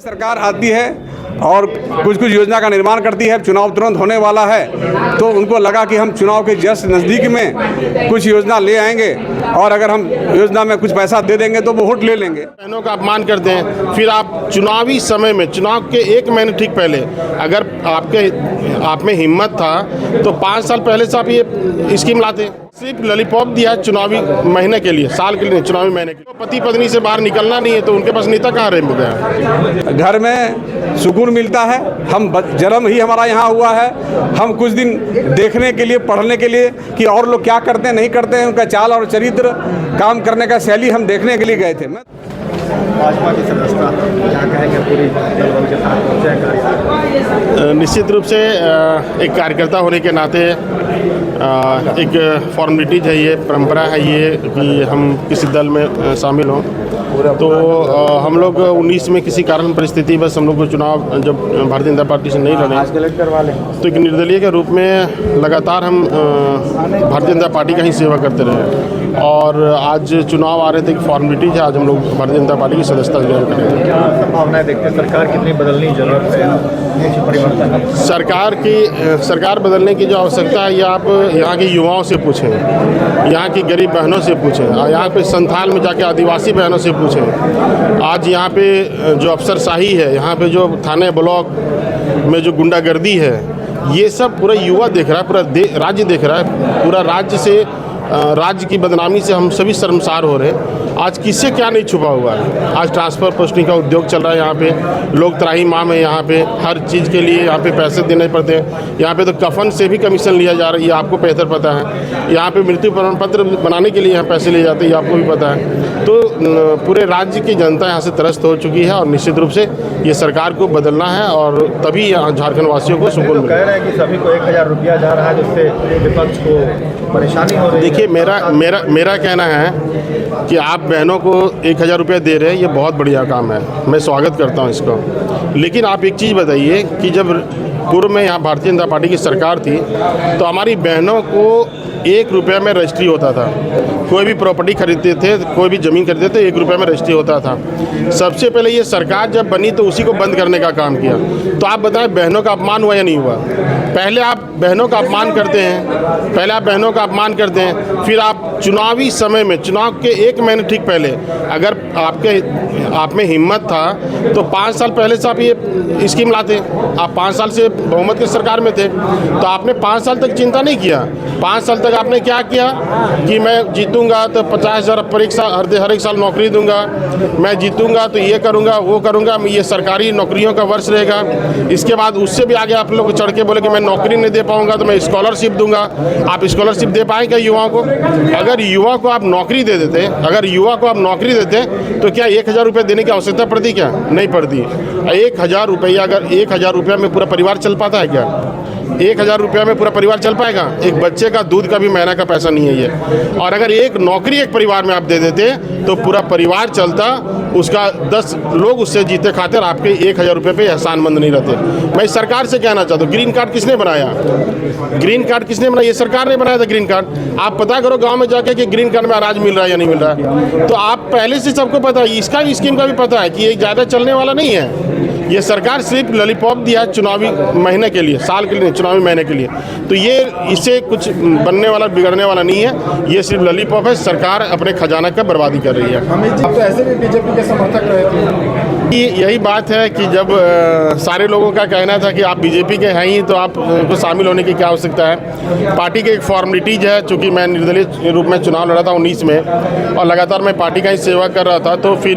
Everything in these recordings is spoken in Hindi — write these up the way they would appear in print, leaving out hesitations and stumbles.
सरकार आती है और कुछ कुछ योजना का निर्माण करती है। चुनाव तुरंत होने वाला है तो उनको लगा कि हम चुनाव के जस्ट नज़दीक में कुछ योजना ले आएंगे और अगर हम योजना में कुछ पैसा दे देंगे तो वो वोट ले लेंगे। बहनों का अपमान करते हैं, फिर आप चुनावी समय में, चुनाव के 1 महीने ठीक पहले, अगर आप में हिम्मत था तो 5 साल पहले से आप ये स्कीम लाते। सिर्फ लॉलीपॉप दिया चुनावी महीने के लिए, साल के लिए, चुनावी महीने के लिए। पति पत्नी से बाहर निकलना नहीं है तो उनके पास नेता कहाँ रह गया। घर में सुकून मिलता है। हम जन्म ही हमारा यहाँ हुआ है। हम कुछ दिन देखने के लिए, पढ़ने के लिए कि और लोग क्या करते हैं नहीं करते हैं, उनका चाल और चरित्र, काम करने का शैली हम देखने के लिए गए थे। भाजपा की सदस्यता क्या कहेंगे पूरी दल के साथ? निश्चित रूप से एक कार्यकर्ता होने के नाते एक फॉर्मेलिटीज है, ये परंपरा है ये कि हम किसी दल में शामिल हों। तो हम लोग 19 में किसी कारण परिस्थिति बस हम लोग को चुनाव जब भारतीय जनता पार्टी से नहीं लड़े तो एक निर्दलीय के रूप में लगातार हम भारतीय जनता पार्टी का ही सेवा करते रहे और आज चुनाव आ रहे थे कि फॉर्मेलिटीज है, आज हम लोग भारतीय जनता पार्टी की सदस्यता ग्रहण कर रहे हैं। क्या संभावनाएं देखते हैं, सरकार कितनी बदलने की जरूरत है, परिवर्तन? सरकार बदलने की जो आवश्यकता है ये आप यहाँ के युवाओं से पूछें, यहाँ की गरीब बहनों से पूछें, यहाँ पे संथाल में जाके आदिवासी बहनों से पूछें। आज यहाँ पे जो अफसरशाही है, यहाँ पे जो थाने ब्लॉक में जो गुंडागर्दी है, ये सब पूरा युवा देख रहा है, पूरा राज्य देख रहा है। पूरा राज्य की बदनामी से हम सभी शर्मसार हो रहे हैं। आज किससे क्या नहीं छुपा हुआ है। आज ट्रांसफ़र पोस्टिंग का उद्योग चल रहा है यहाँ पे, लोग त्राही माम है यहाँ पे, हर चीज़ के लिए यहाँ पे पैसे देने पड़ते हैं। यहाँ पे तो कफन से भी कमीशन लिया जा रहा है, ये आपको बेहतर पता है। यहाँ पे मृत्यु प्रमाण पत्र बनाने के लिए यहाँ पैसे लिए जाते हैं, ये आपको भी पता है। तो पूरे राज्य की जनता यहाँ से त्रस्त हो चुकी है और निश्चित रूप से ये सरकार को बदलना है और तभी यहाँ झारखंड वासियों को सुकून कह रहे हैं कि सभी को 1000 रुपया जा रहा है, जिससे विपक्ष को परेशानी हो रही है। देखिए, मेरा कहना है कि आप बहनों को 1000 रुपया दे रहे हैं, ये बहुत बढ़िया काम है, मैं स्वागत करता हूँ इसको। लेकिन आप एक चीज़ बताइए कि जब पूर्व में यहाँ भारतीय जनता पार्टी की सरकार थी तो हमारी बहनों को 1 रुपये में रजिस्ट्री होता था। कोई भी प्रॉपर्टी खरीदते थे, कोई भी ज़मीन खरीदते थे, 1 रुपये में रजिस्ट्री होता था। सबसे पहले ये सरकार जब बनी तो उसी को बंद करने का काम किया। तो आप बताएं, बहनों का अपमान हुआ या नहीं हुआ? पहले आप बहनों का अपमान करते हैं, फिर आप चुनावी समय में, चुनाव के 1 महीने ठीक पहले, अगर आप में हिम्मत था तो 5 साल पहले से आप ये स्कीम लाते। आप 5 साल से बहुमत की सरकार में थे तो आपने 5 साल तक चिंता नहीं किया। 5 साल तक आपने क्या किया कि मैं जीतूंगा तो 50,000 हर एक साल नौकरी दूंगा, मैं जीतूंगा तो ये करूंगा वो करूंगा, ये सरकारी नौकरियों का वर्ष रहेगा। इसके बाद उससे भी आगे आप लोग चढ़ के बोले कि मैं नौकरी नहीं दे पाऊंगा तो मैं स्कॉलरशिप दूंगा। आप स्कॉलरशिप दे पाएंगे युवाओं को? अगर युवा को आप नौकरी दे देते, तो क्या 1000 रुपये देने की आवश्यकता पड़ती? क्या नहीं पड़ती। 1000 रुपया, अगर 1000 रुपया में पूरा परिवार चल पाता है क्या? 1000 रुपया में पूरा परिवार चल पाएगा? एक बच्चे का दूध का भी महीना का पैसा नहीं है ये। और अगर एक नौकरी एक परिवार में आप दे देते तो पूरा परिवार चलता, उसका 10 लोग उससे जीते खाते और आपके 1000 रुपये पे एहसानमंद नहीं रहते। मैं इस सरकार से कहना चाहता हूँ, ग्रीन कार्ड किसने बनाया? ये सरकार ने बनाया था ग्रीन कार्ड। आप पता करो गाँव में जाके कि ग्रीन कार्ड में अनाज मिल रहा है या नहीं मिल रहा है। तो आप पहले से सबको पता है, इसका भी स्कीम का भी पता है कि ये ज़्यादा चलने वाला नहीं है। ये सरकार सिर्फ लॉलीपॉप दिया चुनावी महीने के लिए, साल के लिए, चुनावी महीने के लिए। तो ये इससे कुछ बनने वाला, बिगड़ने वाला नहीं है। ये सिर्फ लॉलीपॉप है। सरकार अपने खजाना का बर्बादी कर रही है। आप तो ऐसे भी बीजेपी के समर्थक रहे थे। यही बात है कि जब सारे लोगों का कहना था कि आप बीजेपी के हैं ही तो आपको शामिल होने की क्या आवश्यकता है। पार्टी के एक फॉर्मेलिटीज है, चूँकि मैं निर्दलीय रूप में चुनाव लड़ा था 19 में और लगातार मैं पार्टी का ही सेवा कर रहा था, तो फिर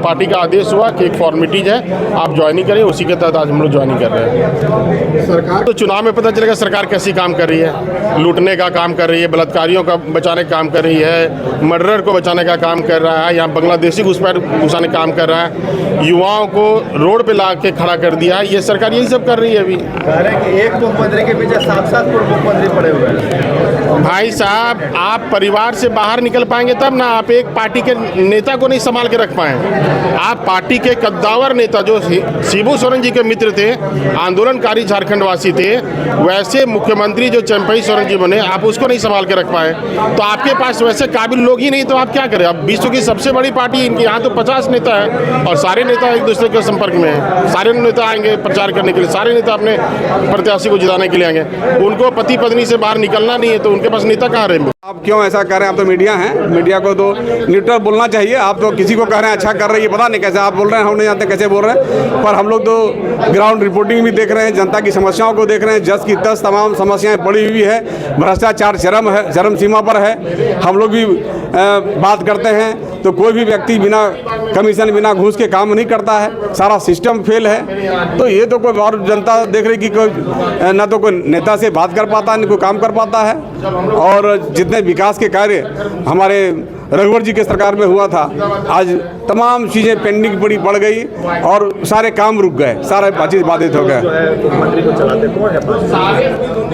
पार्टी का आदेश हुआ कि एक फॉर्मेलिटीज है, आप ज्वाइनिंग करें। उसी के तहत आज हम लोग ज्वाइनिंग कर रहे हैं। सरकार तो चुनाव में पता चलेगा सरकार कैसी काम कर रही है। लूटने का काम कर रही है, बलात्कारियों का बचाने का काम कर रही है, मर्डरर को बचाने का काम कर रहा है, यहाँ बांग्लादेशी घुसाने का काम कर रहा है, युवाओं को रोड पे ला के खड़ा कर दिया है। ये सरकार यही सब कर रही है। अभी कह रहे हैं कि एक मुख्यमंत्री के पीछे 7 पूर्व मुख्यमंत्री पड़े हुए हैं। भाई साहब, आप परिवार से बाहर निकल पाएंगे तब ना। आप एक पार्टी के नेता को नहीं संभाल के रख पाए। आप पार्टी के कद्दावर नेता जो शिबू सोरेन जी के मित्र थे, आंदोलनकारी झारखंड वासी थे, वैसे मुख्यमंत्री जो चंपई सोरेन जी बने, आप उसको नहीं संभाल के रख पाए। तो आपके पास वैसे काबिल लोग ही नहीं, तो आप क्या करें? अब विश्व की सबसे बड़ी पार्टी इनकी, यहाँ तो 50 नेता है और सारे नेता एक दूसरे के संपर्क में हैं। सारे नेता आएंगे प्रचार करने के लिए, सारे नेता अपने प्रत्याशी को जिताने के लिए आएंगे। उनको पति पत्नी से बाहर निकलना नहीं है, तो उनके पास नेता कहाँ रहेंगे? आप क्यों ऐसा कर रहे हैं? आप तो मीडिया हैं, मीडिया को तो न्यूट्रल बोलना चाहिए। आप तो किसी को कह रहे हैं अच्छा कर रही है, पता नहीं कैसे आप बोल रहे हैं, हम नहीं जानते कैसे बोल रहे हैं। पर हम लोग तो ग्राउंड रिपोर्टिंग भी देख रहे हैं, जनता की समस्याओं को देख रहे हैं। 10 की 10 तमाम समस्याएं पड़ी हुई है, भ्रष्टाचार चरम सीमा पर है। हम लोग भी बात करते हैं तो कोई भी व्यक्ति बिना कमीशन बिना घूस के काम नहीं करता है, सारा सिस्टम फेल है। तो ये तो कोई और जनता देख रही कि कोई ना तो कोई नेता से बात कर पाता है, ना कोई काम कर पाता है। और जितने विकास के कार्य हमारे रघुवर जी के सरकार में हुआ था, आज तमाम चीज़ें पेंडिंग पड़ गई और सारे काम रुक गए, सारे चीज़ बाधित हो गए। मंत्री को चलाते कौन है?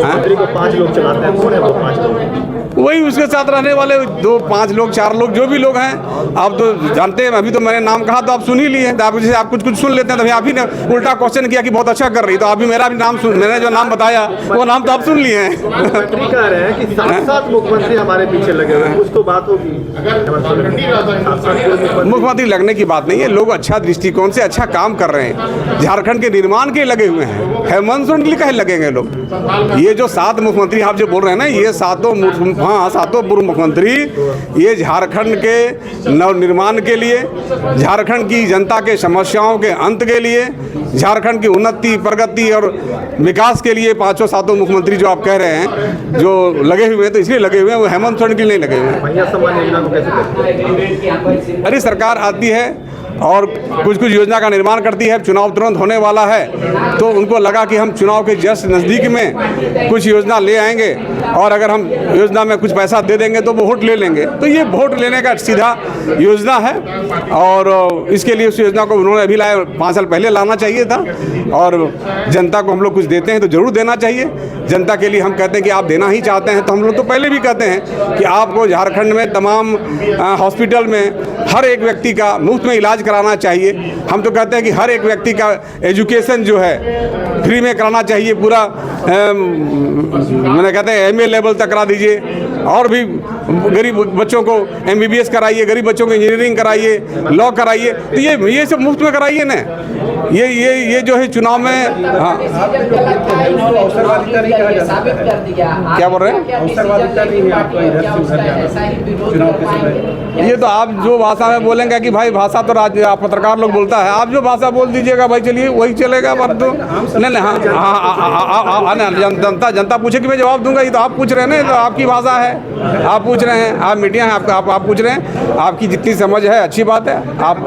मंत्री को 5 लोग चलाते हैं, कौन है वो 5 लोग? वही उसके साथ रहने वाले 2, 5 लोग, 4 लोग, जो भी लोग हैं। आप तो जानते हैं, अभी तो मैंने नाम कहा तो आप सुन ही लिए। तो आप जैसे आप कुछ सुन लेते हैं, तो आप ही ने उल्टा क्वेश्चन किया कि बहुत अच्छा कर रही, तो अभी मेरा भी नाम सुन, मैंने जो नाम बताया वो नाम तो आप सुन लिए हैं। मंत्री कह रहे हैं कि 7 मुख्यमंत्री हमारे पीछे लगे हुए हैं, कुछ तो बात होगी। मुख्यमंत्री लगने की बात नहीं है, लोग अच्छा दृष्टिकोण से अच्छा काम कर रहे हैं, झारखंड के निर्माण के लगे हुए हैं। हेमंत सोरेन के लिए कहे लगेंगे लोग? ये जो 7 मुख्यमंत्री आप जो बोल रहे हैं ना, ये 7 पूर्व मुख्यमंत्री, ये झारखंड के नवनिर्माण के लिए, झारखंड की जनता के समस्याओं के अंत के लिए, झारखंड की उन्नति प्रगति और विकास के लिए 5-7 मुख्यमंत्री जो आप कह रहे हैं जो लगे हुए हैं, तो इसलिए लगे हुए हैं, वो हेमंत सोरेन के लिए नहीं लगे हुए हैं। महिला सम्मान योजना को कैसे करते हैं? अरे सरकार आती है और कुछ योजना का निर्माण करती है, चुनाव तुरंत होने वाला है तो उनको लगा कि हम चुनाव के जस्ट नज़दीक में कुछ योजना ले आएंगे और अगर हम योजना में कुछ पैसा दे देंगे तो वो वोट ले लेंगे। तो ये वोट लेने का सीधा योजना है और इसके लिए उस योजना को उन्होंने अभी लाया, 5 साल पहले लाना चाहिए था। और जनता को हम लोग कुछ देते हैं तो ज़रूर देना चाहिए। जनता के लिए हम कहते हैं कि आप देना ही चाहते हैं तो हम लोग तो पहले भी कहते हैं कि आपको झारखंड में तमाम हॉस्पिटल में हर एक व्यक्ति का मुफ्त में इलाज कराना चाहिए। हम तो कहते हैं कि हर एक व्यक्ति का एजुकेशन जो है फ्री में कराना चाहिए, पूरा मैंने कहते हैं MA लेवल तक करा दीजिए। और भी गरीब बच्चों को MBBS कराइए, गरीब बच्चों को इंजीनियरिंग कराइए, लॉ कराइए। तो ये सब मुफ्त में कराइए ना। ये जो है चुनाव में, हाँ क्या बोल रहे हैं? ये तो आप जो भाषा में बोलेंगे कि भाई भाषा तो आप पत्रकार लोग बोलता है, आप जो भाषा बोल दीजिएगा भाई चलिए वही चलेगा। पर तो नहीं, हाँ जनता पूछे कि मैं जवाब दूंगा। ये तो आप पूछ रहे हैं ना, तो आपकी भाषा है, आप पूछ रहे हैं, आप मीडिया हैं, आप पूछ रहे हैं, आपकी जितनी समझ है अच्छी बात है। आप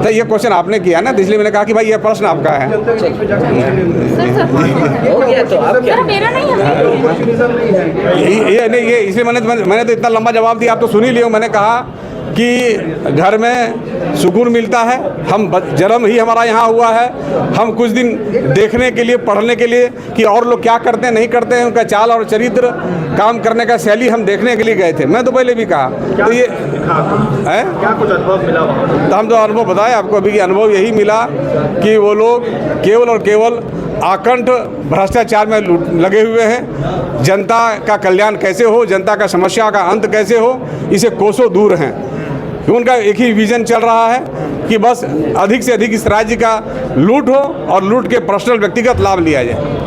तो ये क्वेश्चन आपने किया ना, इसलिए मैंने कहा कि भाई ये प्रश्न आपका है। ये नहीं, ये इसलिए मैंने तो इतना लंबा जवाब दिया, आप तो सुन ही लियो। मैंने कहा कि घर में सुकून मिलता है, हम जन्म ही हमारा यहाँ हुआ है, हम कुछ दिन देखने के लिए, पढ़ने के लिए कि और लोग क्या करते हैं नहीं करते हैं, उनका चाल और चरित्र, काम करने का शैली हम देखने के लिए गए थे। मैं तो पहले भी कहा तो ये है क्या कुछ अनुभव मिला वहाँ? तो हम तो अनुभव बताए आपको अभी कि अनुभव यही मिला कि वो लोग केवल और केवल आकंठ भ्रष्टाचार में लगे हुए हैं। जनता का कल्याण कैसे हो, जनता का समस्या का अंत कैसे हो, इसे कोसों दूर हैं। उनका एक ही विजन चल रहा है कि बस अधिक से अधिक इस राज्य का लूट हो और लूट के पर्सनल व्यक्तिगत लाभ लिया जाए।